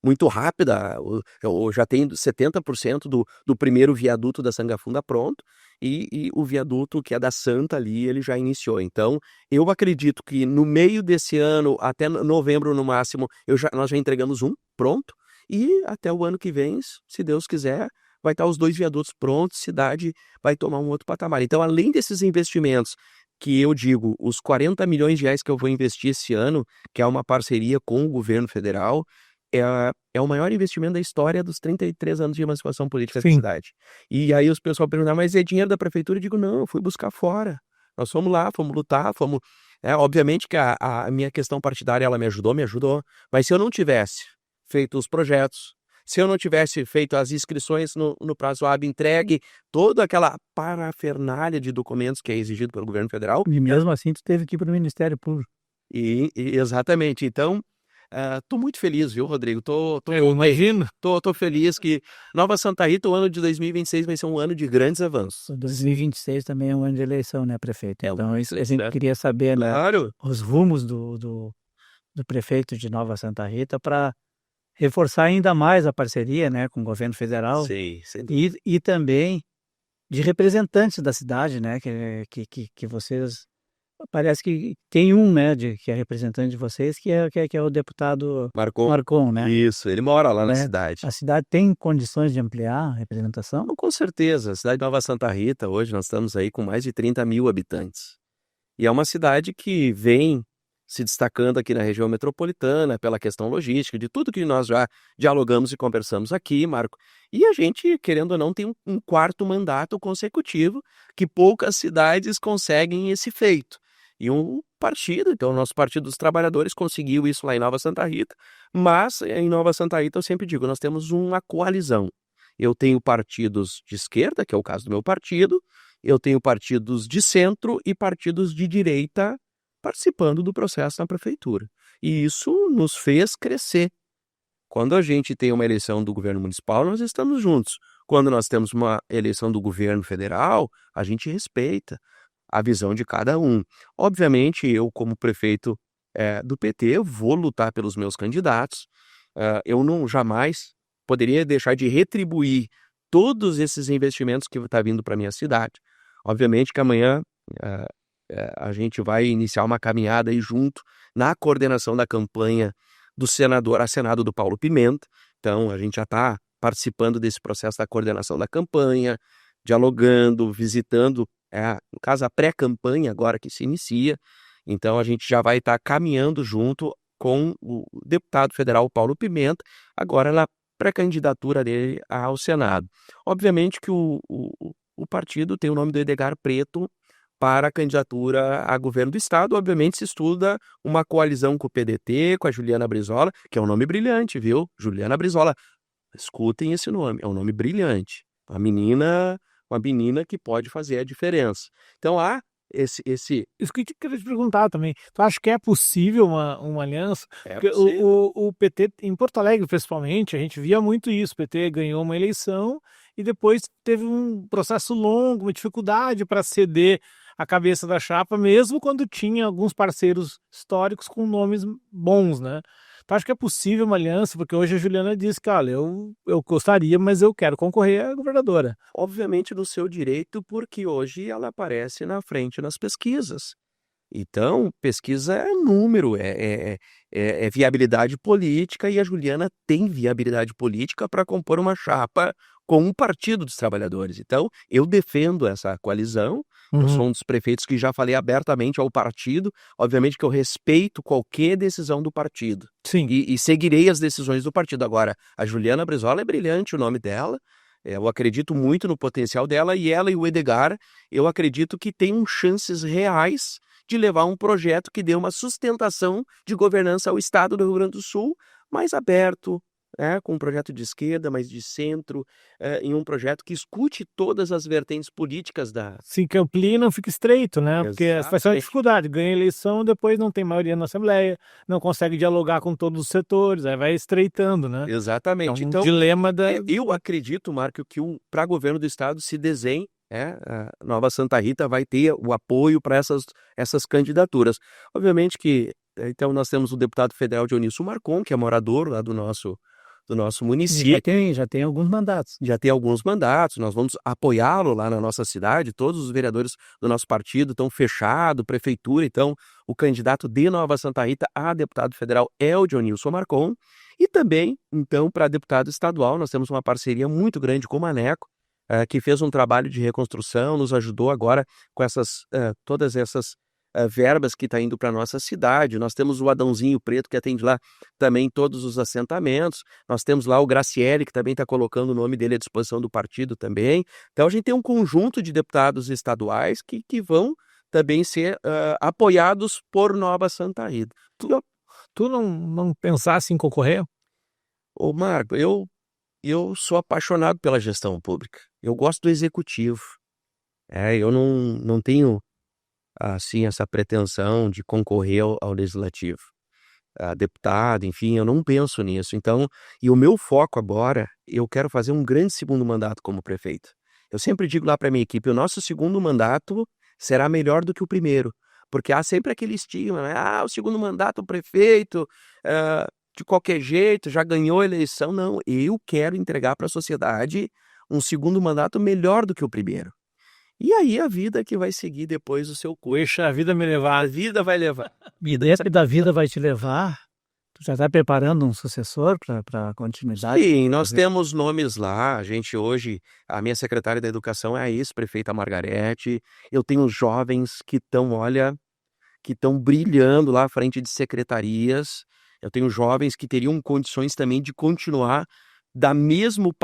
muito rápida. Eu já tenho 70% do primeiro viaduto da Sangafunda pronto, e o viaduto que é da Santa ali, ele já iniciou. Então, eu acredito que no meio desse ano, até novembro no máximo, nós já entregamos um pronto, e até o ano que vem, se Deus quiser, vai estar os 2 viadutos prontos, cidade vai tomar um outro patamar. Então, além desses investimentos, que eu digo, os 40 milhões de reais que eu vou investir esse ano, que é uma parceria com o governo federal, é o maior investimento da história dos 33 anos de emancipação política da Sim. cidade. E aí os pessoal perguntam, mas é dinheiro da prefeitura? Eu digo, não, eu fui buscar fora. Nós fomos lá, fomos lutar, fomos... obviamente que a minha questão partidária, ela me ajudou, mas se eu não tivesse feito os projetos, se eu não tivesse feito as inscrições no prazo hábil, entregue toda aquela parafernália de documentos que é exigido pelo governo federal. E mesmo assim, tu teve que ir para o Ministério Público. Exatamente. Então, tô muito feliz, viu, Rodrigo? Eu imagino. Tô feliz que Nova Santa Rita, o ano de 2026 vai ser um ano de grandes avanços. 2026 também é um ano de eleição, né, prefeito? Então, isso, a gente certo. queria saber, né, Claro. os rumos do prefeito de Nova Santa Rita para reforçar ainda mais a parceria, né, com o governo federal Sim, e também de representantes da cidade, né, que vocês... Parece que tem um, né, que é representante de vocês, que é o deputado Marcon, né? Isso, ele mora lá na Né? cidade. A cidade tem condições de ampliar a representação? Não, com certeza. A cidade de Nova Santa Rita, hoje nós estamos aí com mais de 30 mil habitantes. E é uma cidade que vem se destacando aqui na região metropolitana pela questão logística, de tudo que nós já dialogamos e conversamos aqui, Marco. E a gente, querendo ou não, tem um 4º mandato consecutivo, que poucas cidades conseguem esse feito. E um partido, então o nosso Partido dos Trabalhadores conseguiu isso lá em Nova Santa Rita, mas em Nova Santa Rita eu sempre digo, nós temos uma coalizão. Eu tenho partidos de esquerda, que é o caso do meu partido, eu tenho partidos de centro e partidos de direita participando do processo na prefeitura. E isso nos fez crescer. Quando a gente tem uma eleição do governo municipal, nós estamos juntos. Quando nós temos uma eleição do governo federal, a gente respeita a visão de cada um. Obviamente, eu como prefeito do PT, eu vou lutar pelos meus candidatos. Eu não jamais poderia deixar de retribuir todos esses investimentos que está vindo para a minha cidade. Obviamente que amanhã a gente vai iniciar uma caminhada aí junto na coordenação da campanha do senador a Senado do Paulo Pimenta. Então, a gente já está participando desse processo da coordenação da campanha, dialogando, visitando, no caso, a pré-campanha agora que se inicia. Então, a gente já vai estar caminhando junto com o deputado federal Paulo Pimenta, agora na pré-candidatura dele ao Senado. Obviamente que o partido tem o nome do Edgar Preto para a candidatura a governo do estado. Obviamente se estuda uma coalizão com o PDT, com a Juliana Brizola, que é um nome brilhante, viu? Juliana Brizola, escutem esse nome, é um nome brilhante. Uma menina que pode fazer a diferença. Então há esse... Isso que eu queria te perguntar também. Tu acha que é possível uma aliança? Porque possível. o PT, em Porto Alegre principalmente, a gente via muito isso. O PT ganhou uma eleição e depois teve um processo longo, uma dificuldade para ceder a cabeça da chapa, mesmo quando tinha alguns parceiros históricos com nomes bons, né? Tu acha que é possível uma aliança? Porque hoje a Juliana disse que, olha, eu gostaria, mas eu quero concorrer à governadora. Obviamente no seu direito, porque hoje ela aparece na frente nas pesquisas. Então, pesquisa é número, é viabilidade política, e a Juliana tem viabilidade política para compor uma chapa com o Partido dos Trabalhadores. Então, eu defendo essa coalizão. Eu sou um dos prefeitos que já falei abertamente ao partido. Obviamente que eu respeito qualquer decisão do partido. Sim. E seguirei as decisões do partido. Agora, a Juliana Brizola é brilhante o nome dela. Eu acredito muito no potencial dela, e ela e o Edgar, eu acredito que têm chances reais de levar um projeto que dê uma sustentação de governança ao estado do Rio Grande do Sul, mais aberto, com um projeto de esquerda, mas de centro, em um projeto que escute todas as vertentes políticas da... Sim, que amplie e não fique estreito, né? Porque vai ser uma Exatamente. dificuldade. Ganha eleição, depois não tem maioria na Assembleia, não consegue dialogar com todos os setores, aí vai estreitando, né? Exatamente. É um Então, dilema da... eu acredito, Marco, que para governo do estado se desenhe, a Nova Santa Rita vai ter o apoio para essas candidaturas. Obviamente que Então, nós temos o deputado federal Dionísio Marcon, que é morador lá do nosso E município. já tem alguns mandatos. Já tem alguns mandatos, nós vamos apoiá-lo lá na nossa cidade, todos os vereadores do nosso partido estão fechados, prefeitura, então o candidato de Nova Santa Rita a deputado federal é o Dionísio Marcon, e também, então, para deputado estadual, nós temos uma parceria muito grande com o Maneco, que fez um trabalho de reconstrução, nos ajudou agora com todas essas verbas que está indo para a nossa cidade. Nós temos o Adãozinho Preto, que atende lá também todos os assentamentos. Nós temos lá o Graciele, que também está colocando o nome dele à disposição do partido também. Então, a gente tem um conjunto de deputados estaduais que vão também ser apoiados por Nova Santa Rita. Tu não pensasse em concorrer? Ô, Marco, eu sou apaixonado pela gestão pública. Eu gosto do executivo. Eu não tenho assim, essa pretensão de concorrer ao legislativo, a deputado, enfim, eu não penso nisso. Então, e o meu foco agora, eu quero fazer um grande segundo mandato como prefeito. Eu sempre digo lá para minha equipe, o nosso segundo mandato será melhor do que o primeiro, porque há sempre aquele estigma, né? O segundo mandato, o prefeito, de qualquer jeito, já ganhou a eleição. Não, eu quero entregar para a sociedade um segundo mandato melhor do que o primeiro. E aí a vida que vai seguir depois o seu curso. Deixa a vida me levar. A vida vai levar. E dessa da vida vai te levar, tu já está preparando um sucessor para continuidade? Sim, nós temos nomes lá. A gente hoje, a minha secretária da Educação é a ex-prefeita Margarete. Eu tenho jovens que estão brilhando lá à frente de secretarias. Eu tenho jovens que teriam condições também de continuar do mesmo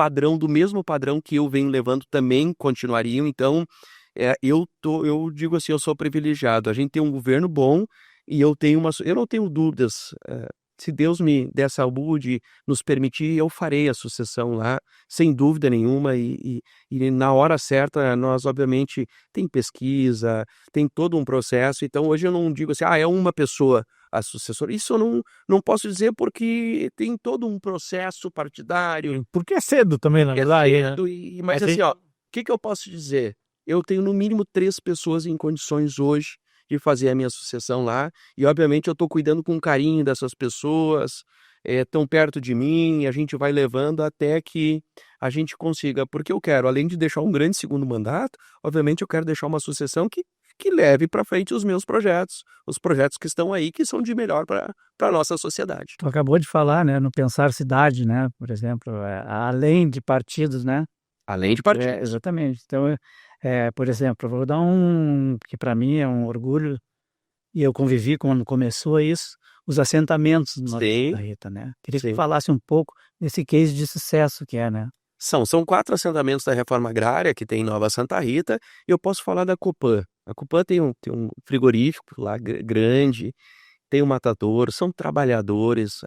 padrão que eu venho levando, também continuariam. Então, eu digo assim, eu sou privilegiado. A gente tem um governo bom e eu não tenho dúvidas. Se Deus me der saúde, nos permitir, eu farei a sucessão lá, sem dúvida nenhuma. E na hora certa, nós, obviamente, tem pesquisa, tem todo um processo. Então, hoje eu não digo assim, é uma pessoa a sucessora. Isso eu não posso dizer, porque tem todo um processo partidário. Porque é cedo também, na verdade. Cedo, mas assim, o que eu posso dizer? Eu tenho no mínimo 3 pessoas em condições hoje de fazer a minha sucessão lá, e obviamente eu estou cuidando com carinho dessas pessoas, tão perto de mim, a gente vai levando até que a gente consiga, porque eu quero, além de deixar um grande segundo mandato, obviamente eu quero deixar uma sucessão que leve para frente os meus projetos, os projetos que estão aí, que são de melhor para a nossa sociedade. Tu acabou de falar, né, no Pensar Cidade, né, por exemplo, além de partidos, né? Além de partidos. Exatamente. Então, por exemplo, eu vou dar que para mim é um orgulho, e eu convivi quando começou isso, os assentamentos do Norte da Rita, né? Queria que tu falasse um pouco desse case de sucesso que é, né? São 4 assentamentos da reforma agrária que tem em Nova Santa Rita, e eu posso falar da Copan. A Copan tem um frigorífico lá grande, tem um matador, são trabalhadores.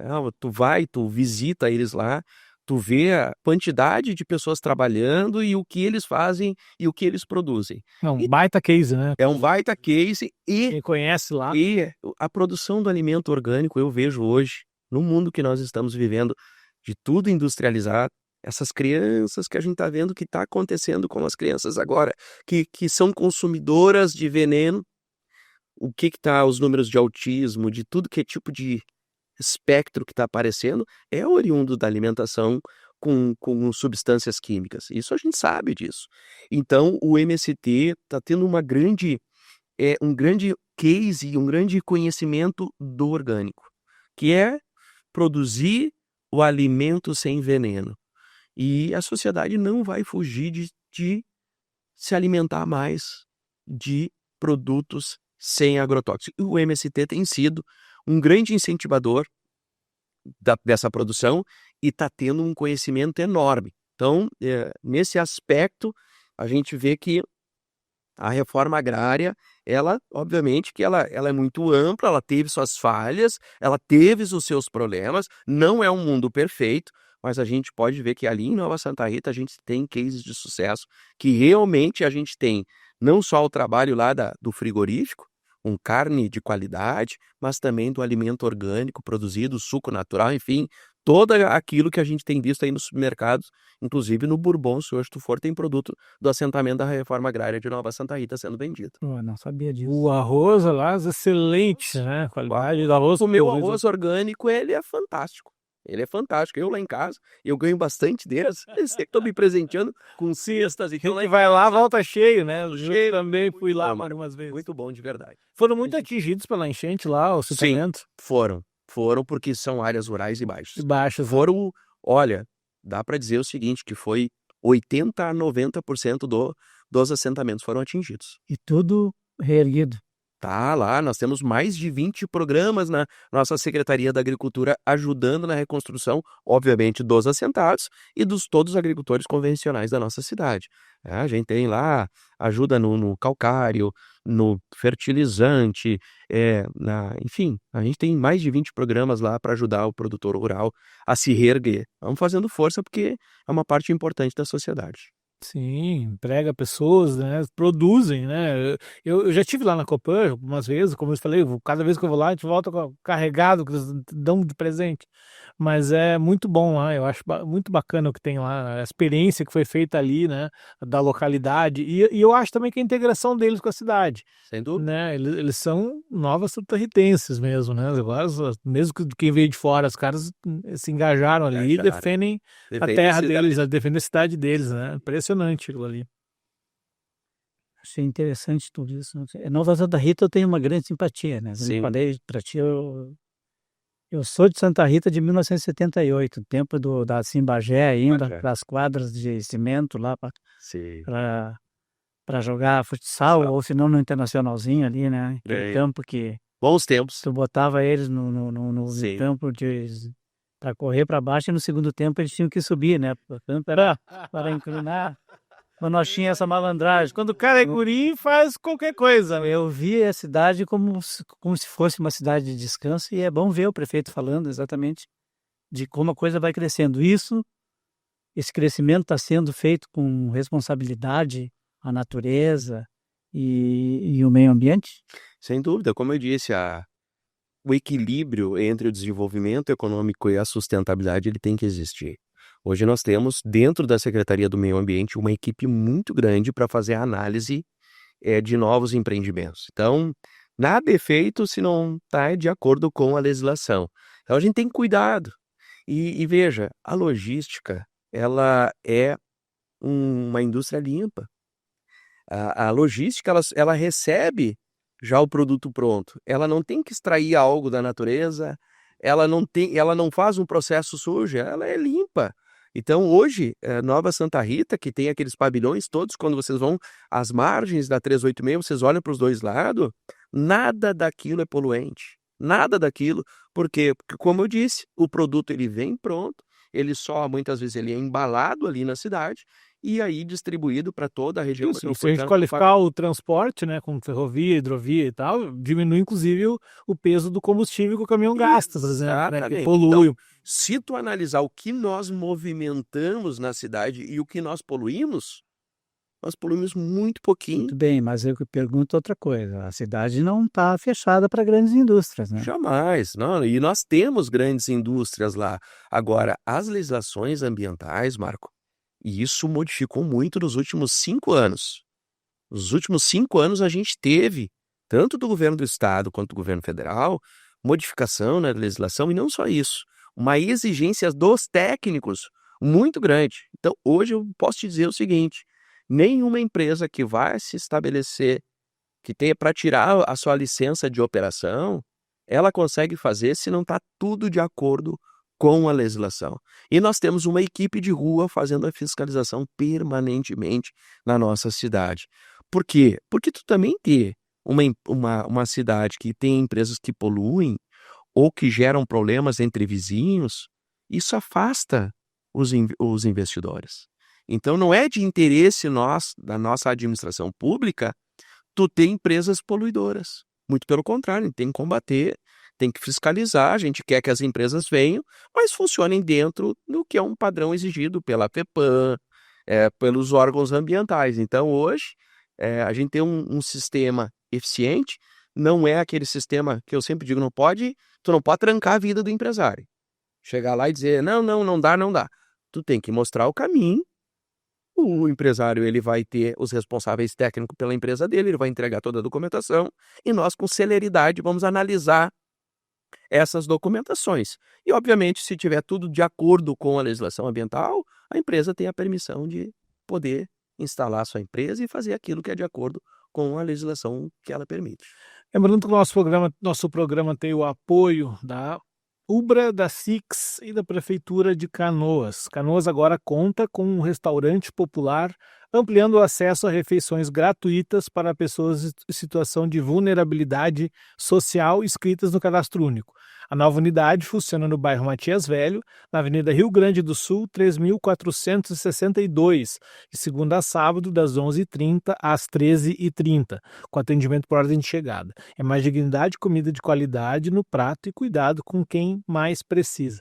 Tu visita eles lá, tu vê a quantidade de pessoas trabalhando e o que eles fazem e o que eles produzem. É um baita case, né? É um baita case. Quem conhece lá. E a produção do alimento orgânico, eu vejo hoje, no mundo que nós estamos vivendo, de tudo industrializado, essas crianças que a gente está vendo que está acontecendo com as crianças agora, que são consumidoras de veneno, o que está os números de autismo, de tudo que é tipo de espectro que está aparecendo, é oriundo da alimentação com substâncias químicas. Isso a gente sabe disso. Então, o MST está tendo um grande case, um grande conhecimento do orgânico, que é produzir o alimento sem veneno. E a sociedade não vai fugir de se alimentar mais de produtos sem agrotóxicos. E o MST tem sido um grande incentivador dessa produção e está tendo um conhecimento enorme. Então, nesse aspecto, a gente vê que a reforma agrária, ela, obviamente, que ela é muito ampla, ela teve suas falhas, ela teve os seus problemas, não é um mundo perfeito, mas a gente pode ver que ali em Nova Santa Rita a gente tem cases de sucesso, que realmente a gente tem não só o trabalho lá do frigorífico, com carne de qualidade, mas também do alimento orgânico produzido, suco natural, enfim, todo aquilo que a gente tem visto aí nos supermercados, inclusive no Bourbon, se hoje tu for, tem produto do assentamento da Reforma Agrária de Nova Santa Rita sendo vendido. Pô, não sabia disso. O arroz lá é excelente, né? A qualidade do arroz. O meu arroz orgânico, ele é fantástico. Ele é fantástico. Eu lá em casa, eu ganho bastante deles. Eu sei que estou me presenteando com cestas e A gente vai lá, volta cheio, né? Eu também fui lá bom, algumas vezes. muito bom, de verdade. Foram muito atingidos pela enchente lá, o assentamento? Foram porque são áreas rurais e baixas. Baixas. Foram, olha, dá para dizer o seguinte, que foi 80 a 90% dos assentamentos foram atingidos. E tudo reerguido. Tá lá, nós temos mais de 20 programas na nossa Secretaria da Agricultura ajudando na reconstrução, obviamente, dos assentados e dos todos os agricultores convencionais da nossa cidade. A gente tem lá ajuda no calcário, no fertilizante, enfim, a gente tem mais de 20 programas lá para ajudar o produtor rural a se reerguer. Vamos fazendo força porque é uma parte importante da sociedade. Sim, emprega pessoas, né? Produzem, né? Eu já estive lá na Copan algumas vezes, como eu falei, cada vez que eu vou lá, a gente volta carregado, que eles dão de presente. Mas é muito bom lá, eu acho muito bacana o que tem lá, a experiência que foi feita ali, né? Da localidade. E eu acho também que a integração deles com a cidade. Sem dúvida. Né? Eles são novas santarritenses mesmo, né? Agora, mesmo que quem veio de fora, os caras se engajaram ali e defendem a terra deles, defendem a cidade deles, né? Impressionante aquilo ali. Achei interessante tudo isso. Nova Santa Rita eu tenho uma grande simpatia, né? Sim. Eu falei para ti, eu sou de Santa Rita de 1978, tempo da Simbagé ainda, das quadras de cimento lá para jogar futsal, ou se não no Internacionalzinho ali, né? Aquele campo que... Bons tempos. Tu botava eles no campo para correr para baixo, e no segundo tempo eles tinham que subir, né? O campo era para inclinar. Quando nós tínhamos essa malandragem. Quando o cara é guri, faz qualquer coisa. Eu vi a cidade como se fosse uma cidade de descanso, e é bom ver o prefeito falando exatamente de como a coisa vai crescendo. Esse crescimento está sendo feito com responsabilidade à natureza e o meio ambiente? Sem dúvida, como eu disse, o equilíbrio entre o desenvolvimento econômico e a sustentabilidade ele tem que existir. Hoje nós temos, dentro da Secretaria do Meio Ambiente, uma equipe muito grande para fazer a análise de novos empreendimentos. Então, nada é feito se não está de acordo com a legislação. Então, a gente tem cuidado. E veja, a logística, ela é uma indústria limpa. A logística, ela recebe já o produto pronto. Ela não tem que extrair algo da natureza, ela não faz um processo sujo, ela é limpa. Então, hoje, Nova Santa Rita, que tem aqueles pavilhões todos, quando vocês vão às margens da 386, vocês olham para os dois lados, nada daquilo é poluente. Nada daquilo. Por quê? Porque, como eu disse, o produto ele vem pronto, muitas vezes ele é embalado ali na cidade, e aí distribuído para toda a região metropolitana. Se a gente qualificar o transporte, né, com ferrovia, hidrovia e tal, diminui inclusive o peso do combustível que o caminhão gasta, por exemplo, né, que polui. Então, se tu analisar o que nós movimentamos na cidade e o que nós poluímos muito pouquinho. Muito bem, mas eu pergunto outra coisa. A cidade não está fechada para grandes indústrias, né? Jamais, não. E nós temos grandes indústrias lá. Agora, as legislações ambientais, Marco, e isso modificou muito nos últimos 5 anos. Nos últimos 5 anos a gente teve, tanto do governo do estado quanto do governo federal, modificação na legislação, e não só isso, uma exigência dos técnicos muito grande. Então, hoje eu posso te dizer o seguinte, nenhuma empresa que vai se estabelecer, que tenha para tirar a sua licença de operação, ela consegue fazer se não está tudo de acordo com a legislação. E nós temos uma equipe de rua fazendo a fiscalização permanentemente na nossa cidade. Por quê? Porque tu também ter uma cidade que tem empresas que poluem ou que geram problemas entre vizinhos, isso afasta os investidores. Então não é de interesse da nossa administração pública tu ter empresas poluidoras. Muito pelo contrário, a gente tem que combater, tem que fiscalizar, a gente quer que as empresas venham, mas funcionem dentro do que é um padrão exigido pela FEPAM, pelos órgãos ambientais. Então hoje a gente tem um sistema eficiente, não é aquele sistema que eu sempre digo, tu não pode trancar a vida do empresário. chegar lá e dizer, não dá. Tu tem que mostrar o caminho. O empresário, ele vai ter os responsáveis técnicos pela empresa dele, ele vai entregar toda a documentação e nós, com celeridade, vamos analisar essas documentações. E, obviamente, se tiver tudo de acordo com a legislação ambiental, a empresa tem a permissão de poder instalar a sua empresa e fazer aquilo que é de acordo com a legislação que ela permite. Lembrando que o nosso programa tem o apoio da Ubra, da Six e da Prefeitura de Canoas. Canoas agora conta com um restaurante popular, ampliando o acesso a refeições gratuitas para pessoas em situação de vulnerabilidade social inscritas no Cadastro Único. A nova unidade funciona no bairro Matias Velho, na Avenida Rio Grande do Sul, 3462, de segunda a sábado, das 11h30 às 13h30, com atendimento por ordem de chegada. É mais dignidade, comida de qualidade no prato e cuidado com quem mais precisa.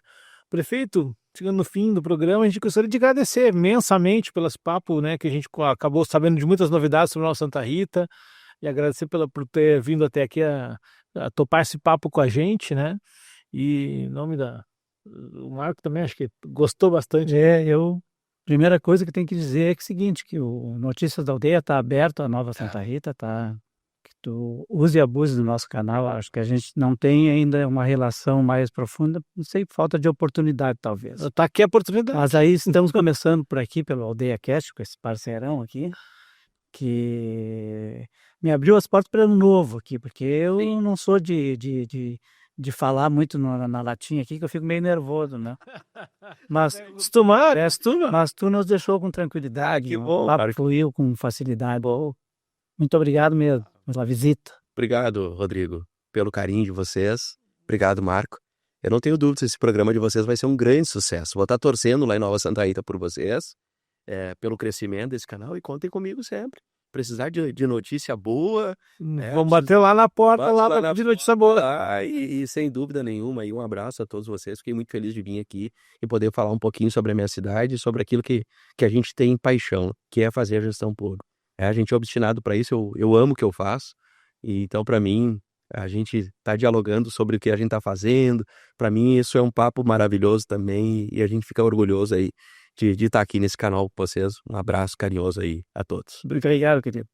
Prefeito, chegando no fim do programa, a gente gostaria de agradecer imensamente pelos papos, né, que a gente acabou sabendo de muitas novidades sobre a nossa Santa Rita, e agradecer por ter vindo até aqui a topar esse papo com a gente, né? E em nome o Marco também acho que gostou bastante. Primeira coisa que tem que dizer é que é o seguinte, que o Notícias da Aldeia está aberto à Nova Santa Rita, tá? Que tu use e abuse do nosso canal. Acho que a gente não tem ainda uma relação mais profunda, não sei, falta de oportunidade talvez. Tá aqui a oportunidade. Mas aí estamos começando por aqui, pelo Aldeia Cast, com esse parceirão aqui, que me abriu as portas para ano novo aqui, porque eu não sou de falar muito na latinha aqui, que eu fico meio nervoso, né? Mas tu nos deixou com tranquilidade, Que o bom, papo cara. fluiu com facilidade. Muito obrigado mesmo pela visita. Obrigado, Rodrigo, pelo carinho de vocês. Obrigado, Marco. Eu não tenho dúvida se esse programa de vocês vai ser um grande sucesso. Vou estar torcendo lá em Nova Santa Rita por vocês, pelo crescimento desse canal, e contem comigo sempre. Precisar de notícia boa. Vamos bater lá na porta para pedir notícia boa. E sem dúvida nenhuma, um abraço a todos vocês. Fiquei muito feliz de vir aqui e poder falar um pouquinho sobre a minha cidade, sobre aquilo que a gente tem paixão, que é fazer a gestão pública. A gente é obstinado para isso, eu amo o que eu faço. E então, para mim, a gente está dialogando sobre o que a gente está fazendo. Para mim, isso é um papo maravilhoso também, e a gente fica orgulhoso aí de estar aqui nesse canal com vocês. Um abraço carinhoso aí a todos. Obrigado, querido.